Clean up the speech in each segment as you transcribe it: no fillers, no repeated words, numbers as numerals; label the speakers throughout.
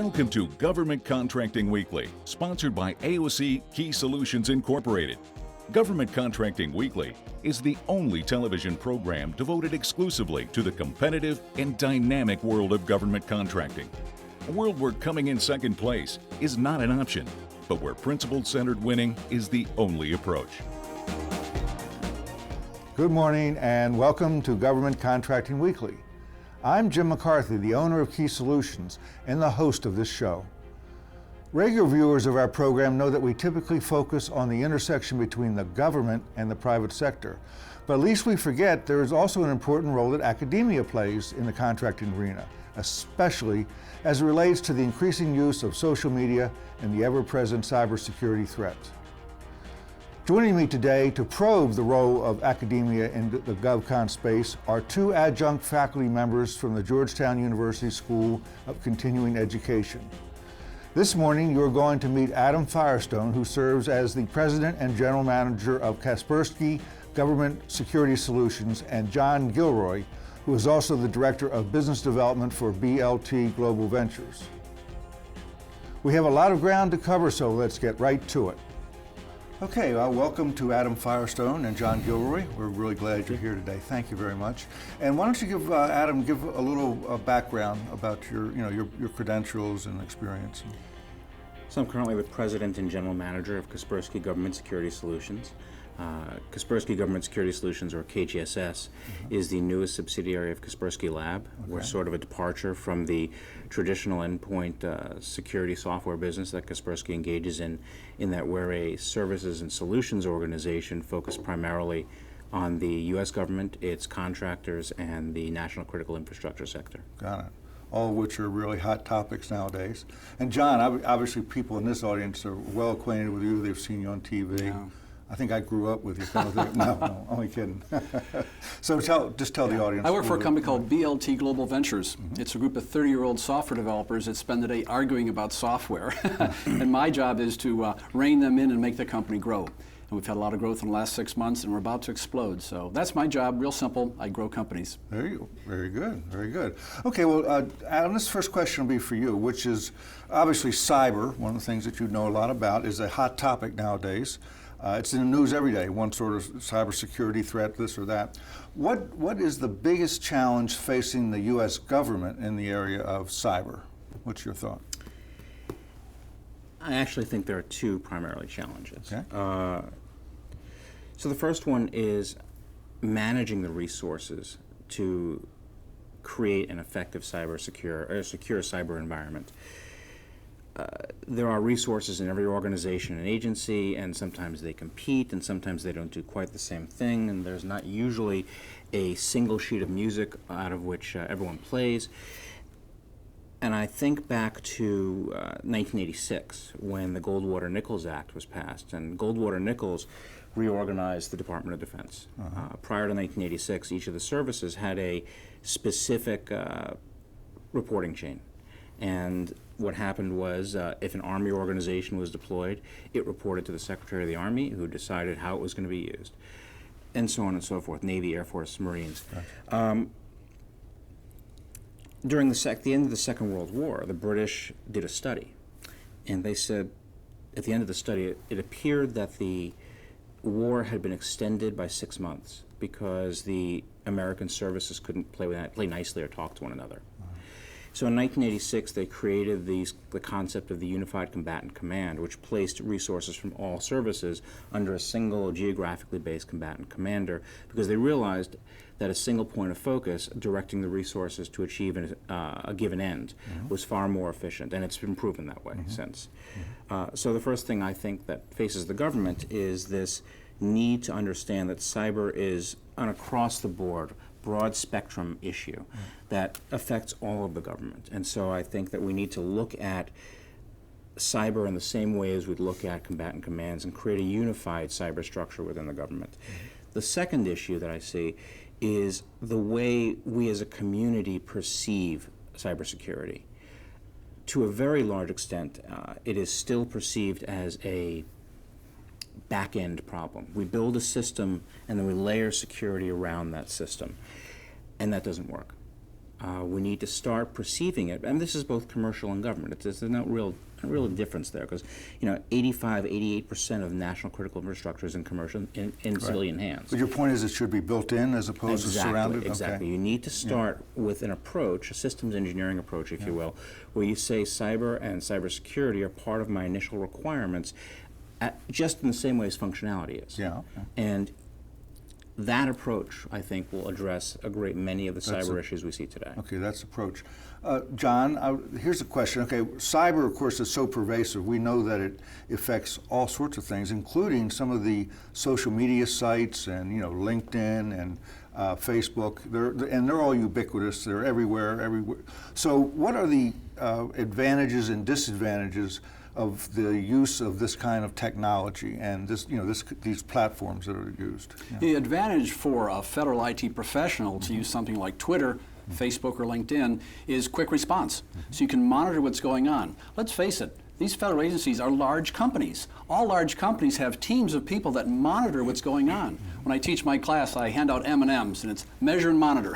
Speaker 1: Welcome to Government Contracting Weekly, sponsored by AOC Key Solutions Incorporated. Government Contracting Weekly is the only television program devoted exclusively to the competitive and dynamic world of government contracting. A world where coming in second place is not an option, but where principle-centered winning is the only approach.
Speaker 2: Good morning and welcome to Government Contracting Weekly. I'm Jim McCarthy, the owner of Key Solutions and the host of this show. Regular viewers of our program know that we typically focus on the intersection between the government and the private sector. But least we forget there is also an important role that academia plays in the contracting arena, especially as it relates to the increasing use of social media and the ever-present cybersecurity threats. Joining me today to probe the role of academia in the GovCon space are two adjunct faculty members from the Georgetown University School of Continuing Education. This morning, you're going to meet Adam Firestone, who serves as the President and General Manager of Kaspersky Government Security Solutions, and John Gilroy, who is also the Director of Business Development for BLT Global Ventures. We have a lot of ground to cover, so let's get right to it. Okay, welcome to Adam Firestone and John Gilroy. We're really glad you're here today. Thank you very much. And why don't you give Adam a little background about your credentials and experience.
Speaker 3: So I'm currently the President and General Manager of Kaspersky Government Security Solutions. Kaspersky Government Security Solutions, or KGSS, is the newest subsidiary of Kaspersky Lab. Okay. We're sort of a departure from the traditional endpoint security software business that Kaspersky engages in that we're a services and solutions organization focused primarily on the U.S. government, its contractors, and the national critical infrastructure sector.
Speaker 2: Got it. All of which are really hot topics nowadays. And John, obviously people in this audience are well acquainted with you. They've seen you on TV. Yeah. I think I grew up with you, kind of thing. No, only kidding. So just tell the audience.
Speaker 4: I work for a company called BLT Global Ventures. It's a group of 30-year-old software developers that spend the day arguing about software. And my job is to rein them in and make the company grow. And we've had a lot of growth in the last 6 months, and we're about to explode. So that's my job, real simple. I grow companies.
Speaker 2: There you go. Very good, very good. Okay, well, Adam, this first question will be for you, which is obviously cyber. One of the things that you know a lot about is a hot topic nowadays. It's in the news every day, one sort of cybersecurity threat, this or that. What is the biggest challenge facing the U.S. government in the area of cyber? What's your thought?
Speaker 3: I actually think there are two primarily challenges.
Speaker 2: Okay.
Speaker 3: So the first one is managing the resources to create an effective secure cyber environment. There are resources in every organization and agency, and sometimes they compete, and sometimes they don't do quite the same thing, and there's not usually a single sheet of music out of which everyone plays. And I think back to 1986, when the Goldwater-Nichols Act was passed, and Goldwater-Nichols reorganized the Department of Defense. Prior to 1986, each of the services had a specific reporting chain. And what happened was, if an Army organization was deployed, it reported to the Secretary of the Army, who decided how it was going to be used, and so on and so forth, Navy, Air Force, Marines. Gotcha. During the end of the Second World War, the British did a study, and they said, at the end of the study, it appeared that the war had been extended by 6 months because the American services couldn't play nicely or talk to one another. So in 1986, they created the concept of the Unified Combatant Command, which placed resources from all services under a single geographically based combatant commander, because they realized that a single point of focus directing the resources to achieve a given end was far more efficient, and it's been proven that way since. So the first thing I think that faces the government is this need to understand that cyber is an across-the-board, broad spectrum issue that affects all of the government. And so I think that we need to look at cyber in the same way as we'd look at combatant commands and create a unified cyber structure within the government. The second issue that I see is the way we as a community perceive cybersecurity. To a very large extent, it is still perceived as a back-end problem. We build a system and then we layer security around that system, and that doesn't work. We need to start perceiving it, and this is both commercial and government. There's no real difference there, because 85, 88% of national critical infrastructure is in commercial, in civilian hands.
Speaker 2: But your point is it should be built in as opposed to surrounded?
Speaker 3: Exactly. You need to start with an approach, a systems engineering approach, if you will, where you say cyber and cybersecurity are part of my initial requirements, just in the same way as functionality is.
Speaker 2: Yeah.
Speaker 3: And that approach, I think, will address a great many of the cyber issues we see today.
Speaker 2: Okay, that's the approach. John, here's a question. Okay, cyber, of course, is so pervasive. We know that it affects all sorts of things, including some of the social media sites and, LinkedIn and Facebook. They're all ubiquitous. They're everywhere. So what are the advantages and disadvantages of the use of this kind of technology and these platforms that are used?
Speaker 4: The advantage for a federal IT professional to use something like Twitter, Facebook, or LinkedIn is quick response. So you can monitor what's going on. Let's face it, these federal agencies are large companies. All large companies have teams of people that monitor what's going on. When I teach my class, I hand out M&Ms, and it's measure and monitor.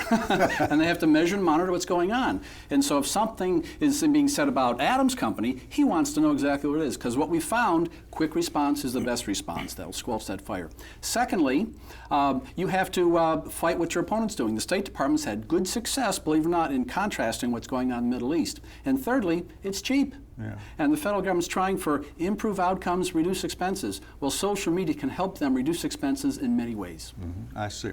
Speaker 4: And they have to measure and monitor what's going on. And so if something is being said about Adam's company, he wants to know exactly what it is, because what we found, quick response is the best response. That'll squelch that fire. Secondly, you have to fight what your opponent's doing. The State Department's had good success, believe it or not, in contrasting what's going on in the Middle East. And thirdly, it's cheap.
Speaker 2: Yeah.
Speaker 4: And the federal government's trying for improve outcomes, reduce expenses. Well, social media can help them reduce expenses in many ways.
Speaker 2: I see.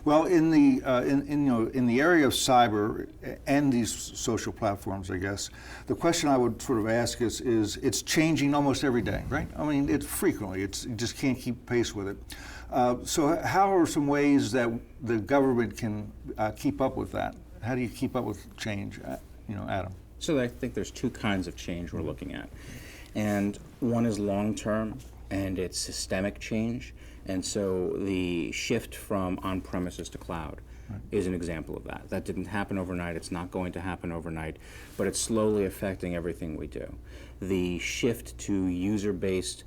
Speaker 2: Well, in the in the area of cyber and these social platforms, I guess the question I would sort of ask is it's changing almost every day, right? I mean, it's frequently. You just can't keep pace with it. So, how are some ways that the government can keep up with that? How do you keep up with change? Adam.
Speaker 3: So I think there's two kinds of change we're looking at. And one is long-term, and it's systemic change. And so the shift from on-premises to cloud is an example of that. That didn't happen overnight. It's not going to happen overnight, but it's slowly affecting everything we do. The shift to user-based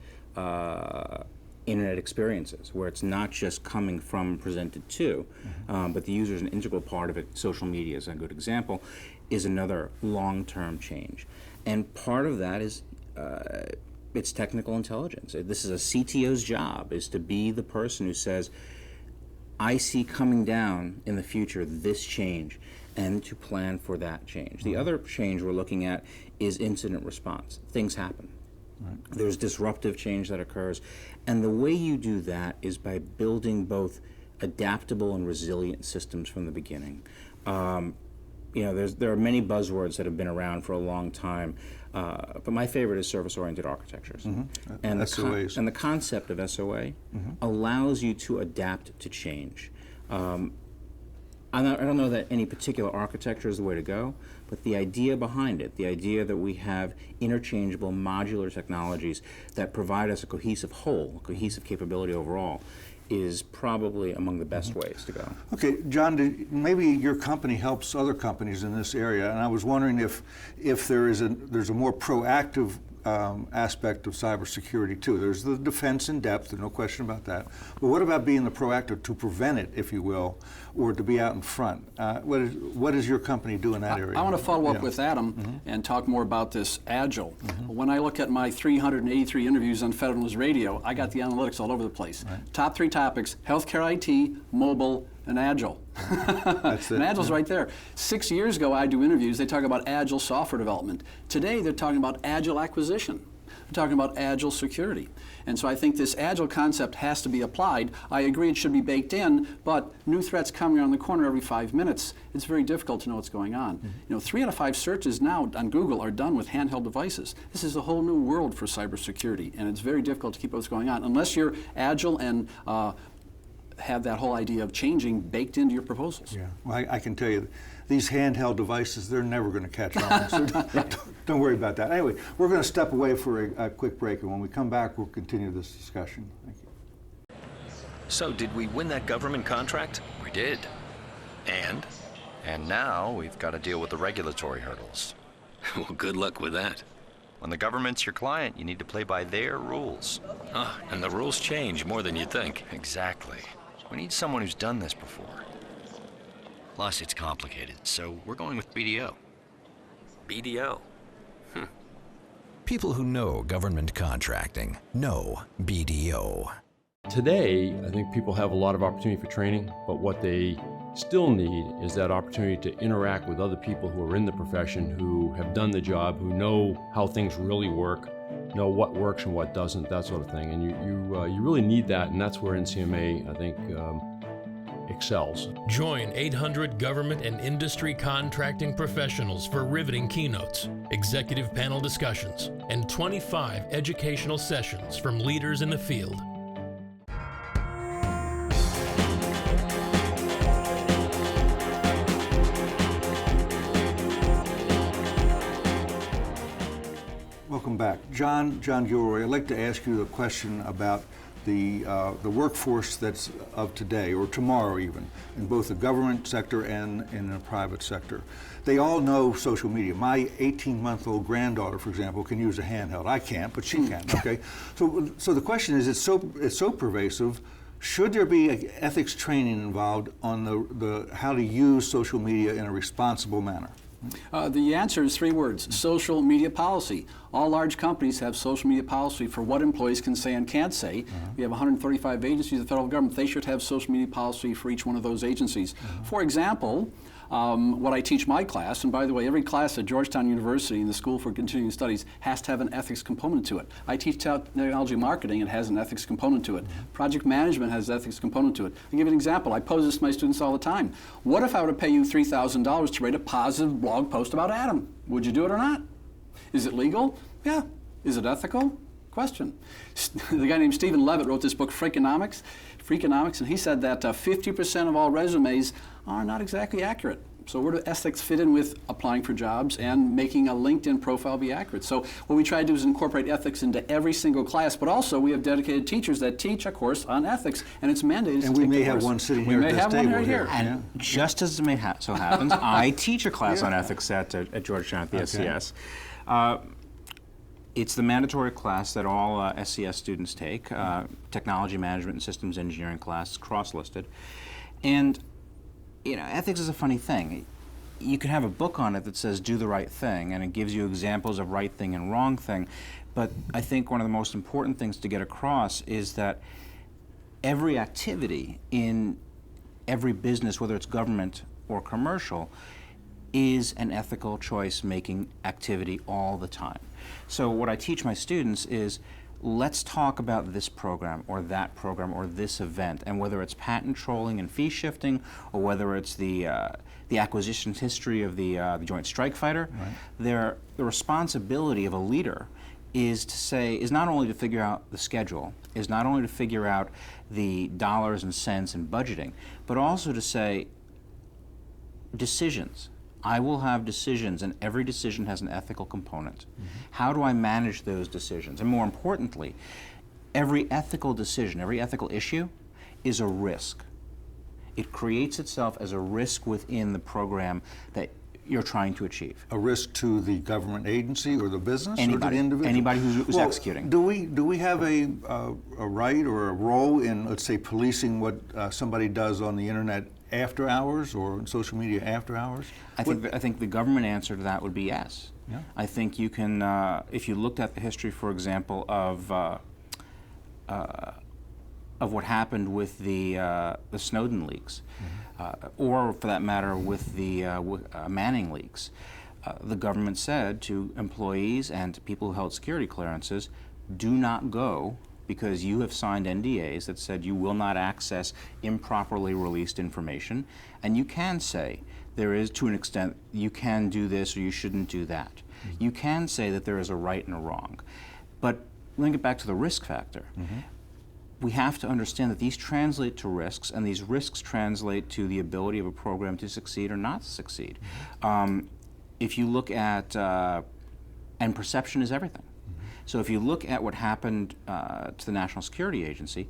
Speaker 3: internet experiences, where it's not just coming from presented to, but the user is an integral part of it. Social media is a good example, is another long-term change. And part of that is it's technical intelligence. This is a CTO's job, is to be the person who says, I see coming down in the future this change, and to plan for that change. The other change we're looking at is incident response. Things happen. There's disruptive change that occurs, and the way you do that is by building both adaptable and resilient systems from the beginning. There are many buzzwords that have been around for a long time, but my favorite is service-oriented architectures. And
Speaker 2: SOAs.
Speaker 3: And the concept of SOA allows you to adapt to change. I don't know that any particular architecture is the way to go, but the idea behind it, the idea that we have interchangeable modular technologies that provide us a cohesive whole, a cohesive capability overall, is probably among the best ways to go.
Speaker 2: Okay, John, maybe your company helps other companies in this area, and I was wondering if there's a more proactive aspect of cybersecurity too. There's the defense in depth, there's no question about that. But what about being the proactive to prevent it, if you will, or to be out in front? What does your company do in that area?
Speaker 4: I want to follow up with Adam and talk more about this Agile. When I look at my 383 interviews on Federal News Radio, I got the analytics all over the place. Top 3 topics: healthcare IT, mobile, and Agile.
Speaker 2: That's it.
Speaker 4: And Agile's right there. 6 years ago, I do interviews, they talk about Agile software development. Today, they're talking about Agile acquisition. They're talking about Agile security. And so I think this Agile concept has to be applied. I agree it should be baked in, but new threats coming around the corner every 5 minutes, it's very difficult to know what's going on. 3 out of 5 searches now on Google are done with handheld devices. This is a whole new world for cybersecurity, and it's very difficult to keep what's going on unless you're Agile and have that whole idea of changing baked into your proposals.
Speaker 2: Yeah, well, I can tell you, these handheld devices, they're never going to catch on. So don't worry about that. Anyway, we're going to step away for a quick break, and when we come back, we'll continue this discussion. Thank you.
Speaker 5: So, did we win that government contract?
Speaker 6: We did.
Speaker 5: And?
Speaker 6: And now we've got to deal with the regulatory hurdles.
Speaker 5: Well, good luck with that.
Speaker 6: When the government's your client, you need to play by their rules.
Speaker 5: And the rules change more than you think.
Speaker 6: Exactly. We need someone who's done this before. Plus, it's complicated, so we're going with BDO.
Speaker 5: BDO.
Speaker 7: People who know government contracting know BDO.
Speaker 8: Today, I think people have a lot of opportunity for training, but what they still need is that opportunity to interact with other people who are in the profession, who have done the job, who know how things really work, know what works and what doesn't, that sort of thing. And you really need that, and that's where NCMA, I think, excels.
Speaker 9: Join 800 government and industry contracting professionals for riveting keynotes, executive panel discussions, and 25 educational sessions from leaders in the field.
Speaker 2: Welcome back. John Gilroy, I'd like to ask you a question about the workforce that's of today, or tomorrow even, in both the government sector and in the private sector. They all know social media. My 18-month-old granddaughter, for example, can use a handheld. I can't, but she can, okay? So the question is, it's so pervasive, should there be ethics training involved on the how to use social media in a responsible manner?
Speaker 4: The answer is 3 words: social media policy. All large companies have social media policy for what employees can say and can't say. We have 135 agencies of the federal government. They should have social media policy for each one of those agencies. For example, what I teach my class, and by the way, every class at Georgetown University in the School for Continuing Studies has to have an ethics component to it. I teach technology marketing, it has an ethics component to it. Project management has an ethics component to it. I'll give you an example. I pose this to my students all the time. What if I were to pay you $3,000 to write a positive blog post about Adam? Would you do it or not? Is it legal? Yeah. Is it ethical? Question. The guy named Stephen Levitt wrote this book, Freakonomics, and he said that 50% of all resumes are not exactly accurate. So where do ethics fit in with applying for jobs and making a LinkedIn profile be accurate? So what we try to do is incorporate ethics into every single class, but also we have dedicated teachers that teach a course on ethics, and it's mandated.
Speaker 2: And we may have one sitting here at this table.
Speaker 4: We may have one right here.
Speaker 3: And just as it may so happens, I teach a class on ethics at Georgetown at the SCS. It's the mandatory class that all SCS students take, technology management and systems engineering class, cross-listed. And you know, ethics is a funny thing. You can have a book on it that says do the right thing, and it gives you examples of right thing and wrong thing. But I think one of the most important things to get across is that every activity in every business, whether it's government or commercial, is an ethical choice-making activity all the time. So what I teach my students is, let's talk about this program or that program or this event, and whether it's patent trolling and fee shifting, or whether it's the acquisitions history of the Joint Strike Fighter, the responsibility of a leader is not only to figure out the schedule, is not only to figure out the dollars and cents and budgeting, but also to say decisions. I will have decisions, and every decision has an ethical component. How do I manage those decisions? And more importantly, every ethical decision, every ethical issue is a risk. It creates itself as a risk within the program that you're trying to achieve.
Speaker 2: A risk to the government agency or the business, or to the
Speaker 3: Anybody,
Speaker 2: individual?
Speaker 3: anybody who's executing.
Speaker 2: Do we have a right or a role in, let's say, policing what somebody does on the internet after hours, or on social media after hours?
Speaker 3: I think the government answer to that would be yes.
Speaker 2: Yeah.
Speaker 3: I think you can, if you looked at the history, for example, of what happened with the Snowden leaks, or for that matter with the Manning leaks, the government said to employees and to people who held security clearances, do not go, because you have signed NDAs that said you will not access improperly released information. And you can say, there is, to an extent, you can do this or you shouldn't do that. You can say that there is a right and a wrong. But let me get back to the risk factor. We have to understand that these translate to risks, and these risks translate to the ability of a program to succeed or not to succeed. If you look at, and perception is everything. So if you look at what happened to the National Security Agency,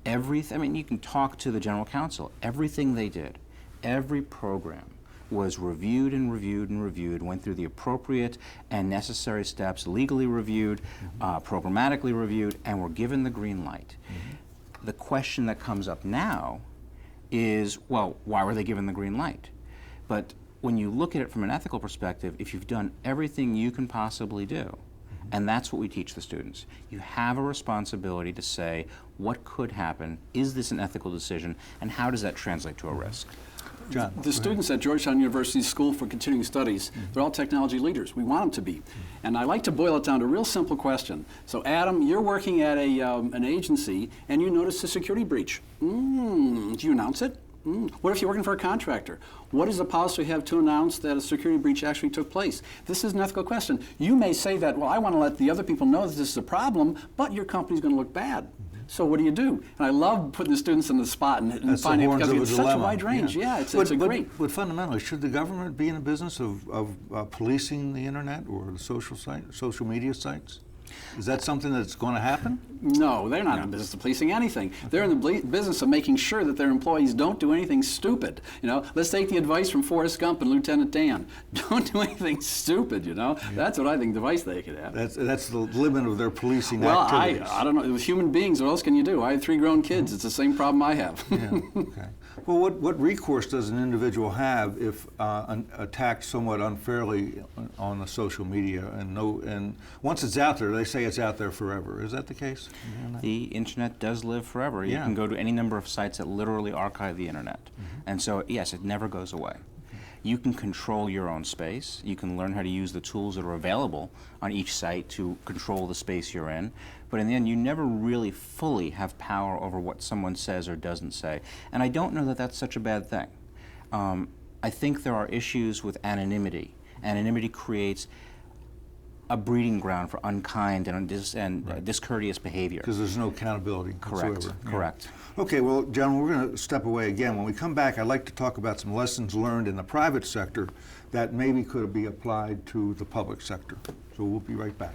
Speaker 3: I mean, you can talk to the General Counsel. Everything they did, every program was reviewed and reviewed and reviewed, went through the appropriate and necessary steps, legally reviewed, programmatically reviewed, and were given the green light. The question that comes up now is, well, why were they given the green light? But when you look at it from an ethical perspective, if you've done everything you can possibly do, and that's what we teach the students, you have a responsibility to say, what could happen? Is this an ethical decision? And how does that translate to a risk?
Speaker 2: John,
Speaker 4: the students at Georgetown University's School for Continuing Studies, they're all technology leaders. We want them to be. And I like to boil it down to a real simple question. So Adam, you're working at an agency and you notice a security breach. Do you announce it? What if you're working for a contractor? What does the policy have to announce that a security breach actually took place? This is an ethical question. You may say that, well, I want to let the other people know that this is a problem, but your company's going to look bad. So what do you do? And I love putting the students on the spot and finding out, because it's such a wide range. Yeah, it's great.
Speaker 2: But fundamentally, should the government be in the business of policing the internet or the social media sites? Is that something that's going to happen?
Speaker 4: No, they're not in the business of policing anything. Okay. They're in the business of making sure that their employees don't do anything stupid. You know, let's take the advice from Forrest Gump and Lieutenant Dan. Don't do anything stupid, you know? Yeah. That's what I think the advice they could have.
Speaker 2: That's the limit of their policing activities.
Speaker 4: Well, I don't know. With human beings, what else can you do? I have 3 grown kids. It's the same problem I have.
Speaker 2: Yeah, okay. Well, what recourse does an individual have if attacked somewhat unfairly on the social media, and once it's out there, they say it's out there forever? Is that the case?
Speaker 3: The internet does live forever. You can go to any number of sites that literally archive the internet. And so, yes, it never goes away. You can control your own space. You can learn how to use the tools that are available on each site to control the space you're in. But in the end, you never really fully have power over what someone says or doesn't say. And I don't know that that's such a bad thing. I think there are issues with anonymity. Anonymity creates a breeding ground for unkind and discourteous behavior.
Speaker 2: Because there's no accountability whatsoever.
Speaker 3: Correct.
Speaker 2: Okay, well, John, we're going to step away again. When we come back, I'd like to talk about some lessons learned in the private sector that maybe could be applied to the public sector. So we'll be right back.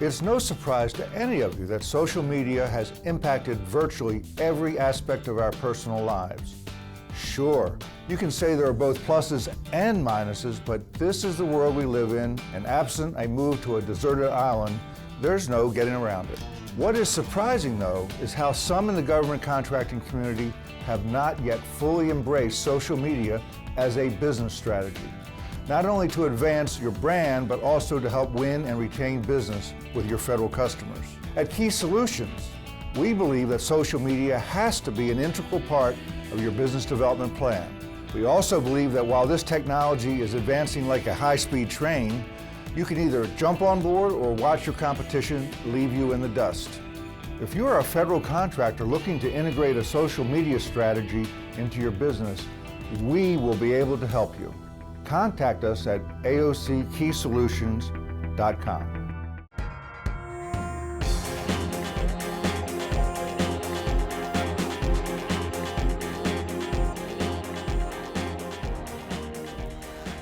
Speaker 2: It's no surprise to any of you that social media has impacted virtually every aspect of our personal lives. Sure, you can say there are both pluses and minuses, but this is the world we live in, and absent a move to a deserted island, there's no getting around it. What is surprising, though, is how some in the government contracting community have not yet fully embraced social media as a business strategy, not only to advance your brand, but also to help win and retain business with your federal customers. At Key Solutions, we believe that social media has to be an integral part of your business development plan. We also believe that while this technology is advancing like a high-speed train, you can either jump on board or watch your competition leave you in the dust. If you are a federal contractor looking to integrate a social media strategy into your business, we will be able to help you. Contact us at aockeysolutions.com.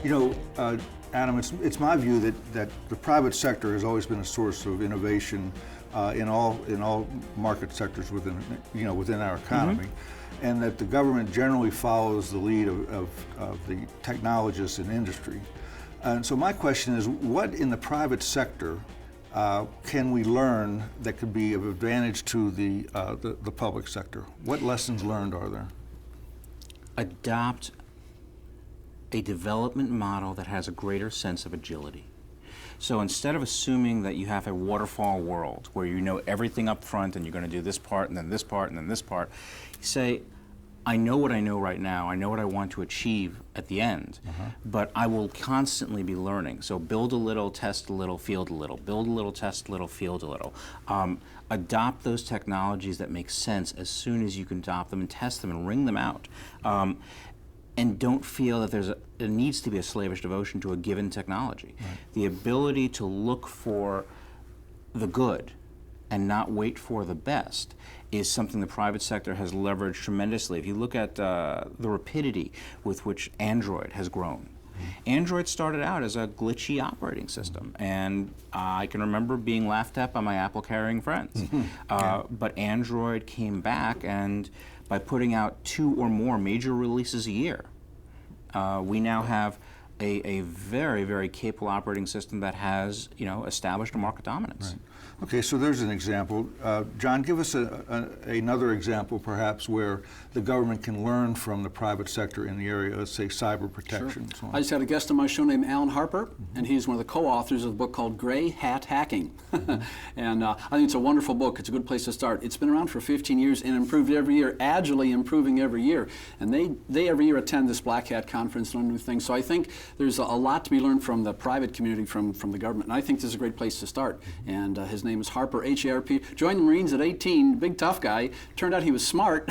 Speaker 2: You know, Adam, it's my view that the private sector has always been a source of innovation in all market sectors within our economy, and that the government generally follows the lead of the technologists in industry. And so my question is, what in the private sector can we learn that could be of advantage to the public sector? What lessons learned are there?
Speaker 3: Adopt a development model that has a greater sense of agility. So instead of assuming that you have a waterfall world where you know everything up front and you're going to do this part and then this part and then this part, you say, I know what I know right now, I know what I want to achieve at the end, but I will constantly be learning. So build a little, test a little, field a little. Build a little, test a little, field a little. Adopt those technologies that make sense as soon as you can adopt them and test them and wring them out. And don't feel that there needs to be a slavish devotion to a given technology. The ability to look for the good and not wait for the best is something the private sector has leveraged tremendously. If you look at the rapidity with which Android has grown. Android started out as a glitchy operating system, and I can remember being laughed at by my Apple-carrying friends. But Android came back, and by putting out 2 or more major releases a year, we now have a very, very capable operating system that has, established a market dominance.
Speaker 2: Right. Okay, so there's an example. John, give us another example, perhaps, where the government can learn from the private sector in the area of, say, cyber protection.
Speaker 4: Sure. I just had a guest on my show named Alan Harper, and he's one of the co-authors of a book called Gray Hat Hacking. And I think it's a wonderful book. It's a good place to start. It's been around for 15 years and improved every year, agilely improving every year. And they every year attend this Black Hat conference and learn new things. So I think there's a lot to be learned from the private community, from the government. And I think this is a great place to start. And his name is Harper, H-A-R-P. Joined the Marines at 18, big tough guy. Turned out he was smart,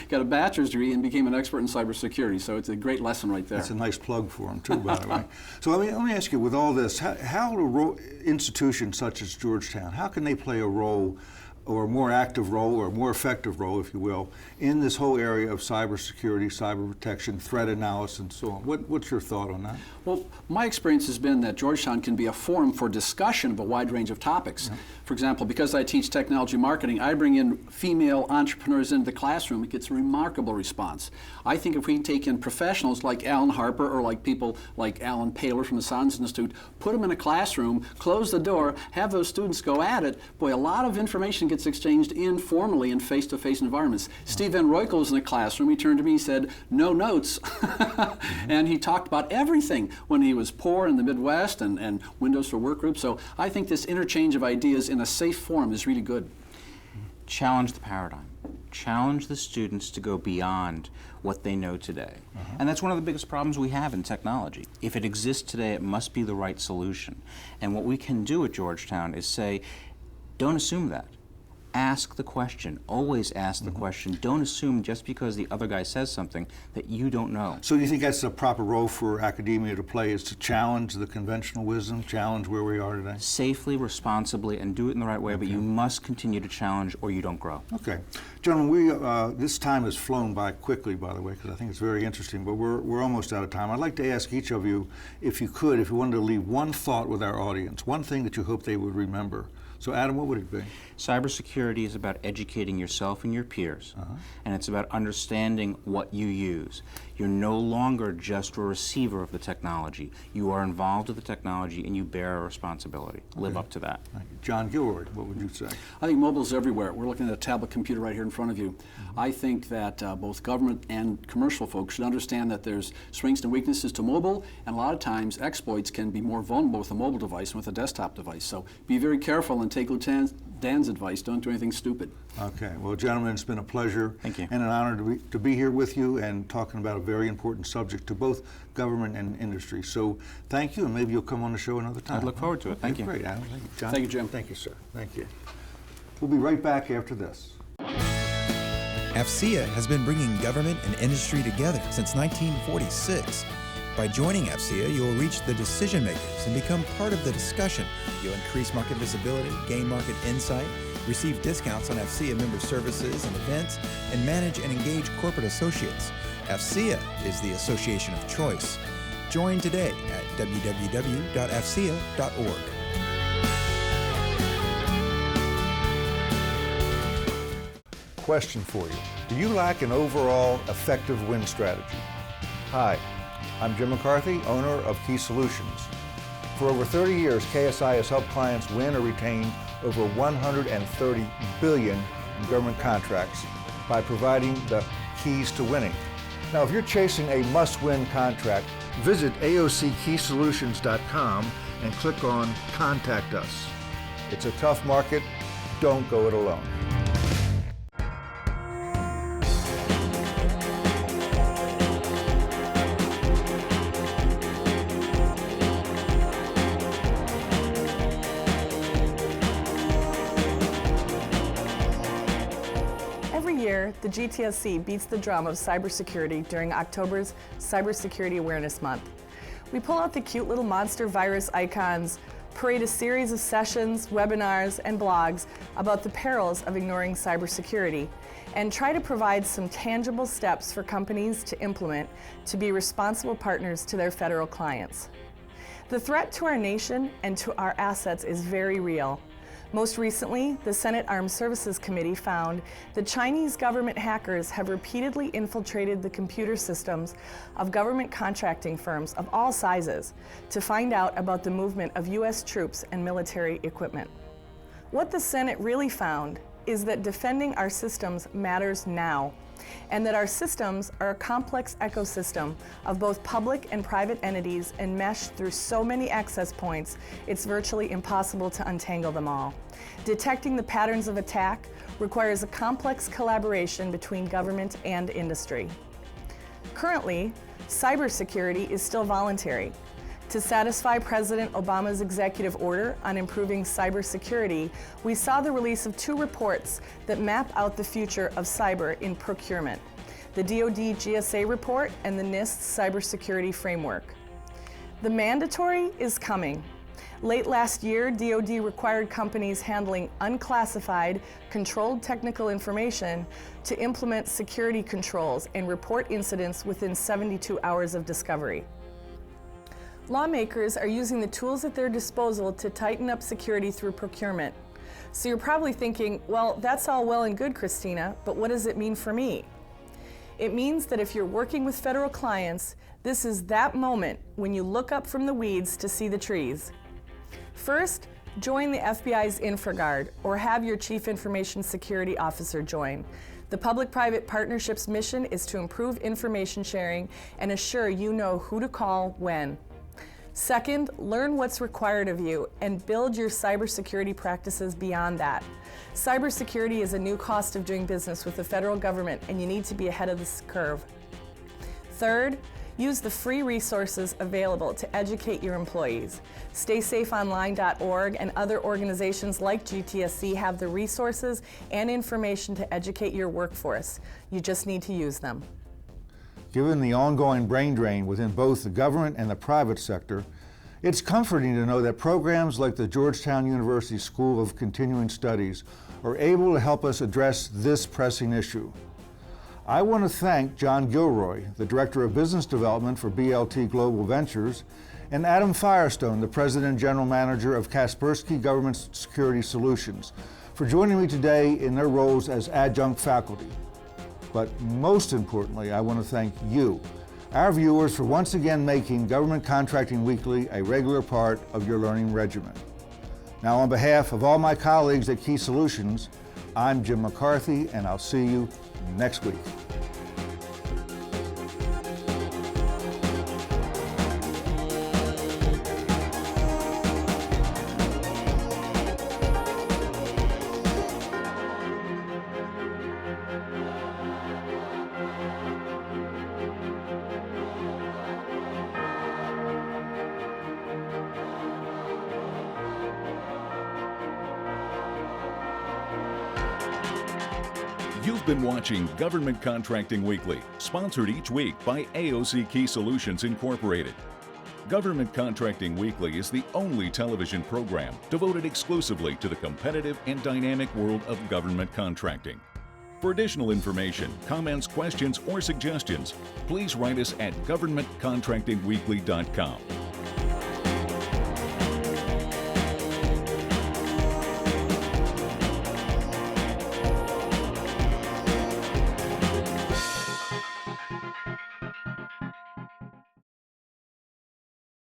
Speaker 4: got a bachelor's degree, and became an expert in cybersecurity. So it's a great lesson right there.
Speaker 2: That's a nice plug for him, too, by the way. So let me ask you, with all this, how do institutions such as Georgetown, how can they play a role, or a more active role, or a more effective role, if you will, in this whole area of cybersecurity, cyber protection, threat analysis, and so on? What's your thought on that?
Speaker 4: Well, my experience has been that Georgetown can be a forum for discussion of a wide range of topics. Yeah. For example, because I teach technology marketing, I bring in female entrepreneurs into the classroom. It gets a remarkable response. I think if we take in professionals like Alan Harper or like people like Alan Paler from the Science Institute, put them in a classroom, close the door, have those students go at it, boy, a lot of information gets exchanged informally in face-to-face environments. Steve Van Roykel was in a classroom. He turned to me, he said, "No notes." And he talked about everything when he was poor in the Midwest and Windows for Work groups. So I think this interchange of ideas in a safe forum is really good.
Speaker 3: Challenge the paradigm. Challenge the students to go beyond what they know today. And that's one of the biggest problems we have in technology. If it exists today, it must be the right solution. And what we can do at Georgetown is say, don't assume that. Ask the question. Always ask the question. Don't assume just because the other guy says something that you don't know.
Speaker 2: So you think that's the proper role for academia to play, is to challenge the conventional wisdom, challenge where we are today?
Speaker 3: Safely, responsibly, and do it in the right way, but you must continue to challenge or you don't grow.
Speaker 2: Okay. Gentlemen, this time has flown by quickly, by the way, because I think it's very interesting, but we're almost out of time. I'd like to ask each of you, if you wanted to leave one thought with our audience, one thing that you hope they would remember. So Adam, what would it be?
Speaker 3: Cybersecurity is about educating yourself and your peers, and it's about understanding what you use. You're no longer just a receiver of the technology. You are involved with the technology and you bear a responsibility. Live up to that.
Speaker 2: Thank you. John Gilroy, what would you say?
Speaker 4: I think mobile's everywhere. We're looking at a tablet computer right here in front of you. I think that both government and commercial folks should understand that there's strengths and weaknesses to mobile, and a lot of times exploits can be more vulnerable with a mobile device than with a desktop device. So be very careful and take Lieutenant Dan's advice. Don't do anything stupid.
Speaker 2: Okay. Well, gentlemen, it's been a pleasure.
Speaker 3: Thank you.
Speaker 2: And an honor to be here with you and talking about a very important subject to both government and industry. So thank you, and maybe you'll come on the show another time.
Speaker 3: I'd look forward to it. Thank you.
Speaker 2: Great, Adam. Thank you, John.
Speaker 4: Thank you, Jim.
Speaker 2: Thank you, sir. Thank you. We'll be right back after this.
Speaker 7: AFCEA has been bringing government and industry together since 1946. By joining AFCEA, you will reach the decision makers and become part of the discussion. You'll increase market visibility, gain market insight, receive discounts on AFCEA member services and events, and manage and engage corporate associates. AFCEA is the association of choice. Join today at www.afcea.org.
Speaker 2: Question for you. Do you lack an overall effective win strategy? Hi, I'm Jim McCarthy, owner of Key Solutions. For over 30 years, KSI has helped clients win or retain over $130 billion in government contracts by providing the keys to winning. Now, if you're chasing a must-win contract, visit aockeysolutions.com and click on Contact Us. It's a tough market. Don't go it alone.
Speaker 10: The GTSC beats the drum of cybersecurity during October's Cybersecurity Awareness Month. We pull out the cute little monster virus icons, parade a series of sessions, webinars, and blogs about the perils of ignoring cybersecurity, and try to provide some tangible steps for companies to implement to be responsible partners to their federal clients. The threat to our nation and to our assets is very real. Most recently, the Senate Armed Services Committee found that Chinese government hackers have repeatedly infiltrated the computer systems of government contracting firms of all sizes to find out about the movement of U.S. troops and military equipment. What the Senate really found is that defending our systems matters now, and that our systems are a complex ecosystem of both public and private entities enmeshed through so many access points, it's virtually impossible to untangle them all. Detecting the patterns of attack requires a complex collaboration between government and industry. Currently, cybersecurity is still voluntary. To satisfy President Obama's executive order on improving cybersecurity, we saw the release of 2 reports that map out the future of cyber in procurement: the DoD GSA report and the NIST Cybersecurity Framework. The mandatory is coming. Late last year, DoD required companies handling unclassified, controlled technical information to implement security controls and report incidents within 72 hours of discovery. Lawmakers are using the tools at their disposal to tighten up security through procurement. So you're probably thinking, well, that's all well and good, Christina, but what does it mean for me? It means that if you're working with federal clients, this is that moment when you look up from the weeds to see the trees. First, join the FBI's InfraGuard or have your Chief Information Security Officer join. The public-private partnership's mission is to improve information sharing and assure you know who to call when. Second, learn what's required of you and build your cybersecurity practices beyond that. Cybersecurity is a new cost of doing business with the federal government, and you need to be ahead of this curve. Third, use the free resources available to educate your employees. StaySafeOnline.org and other organizations like GTSC have the resources and information to educate your workforce. You just need to use them.
Speaker 2: Given the ongoing brain drain within both the government and the private sector, it's comforting to know that programs like the Georgetown University School of Continuing Studies are able to help us address this pressing issue. I want to thank John Gilroy, the Director of Business Development for BLT Global Ventures, and Adam Firestone, the President and General Manager of Kaspersky Government Security Solutions, for joining me today in their roles as adjunct faculty. But most importantly, I want to thank you, our viewers, for once again making Government Contracting Weekly a regular part of your learning regimen. Now, on behalf of all my colleagues at Key Solutions, I'm Jim McCarthy, and I'll see you next week.
Speaker 1: You've been watching Government Contracting Weekly, sponsored each week by AOC Key Solutions Incorporated. Government Contracting Weekly is the only television program devoted exclusively to the competitive and dynamic world of government contracting. For additional information, comments, questions, or suggestions, please write us at governmentcontractingweekly.com.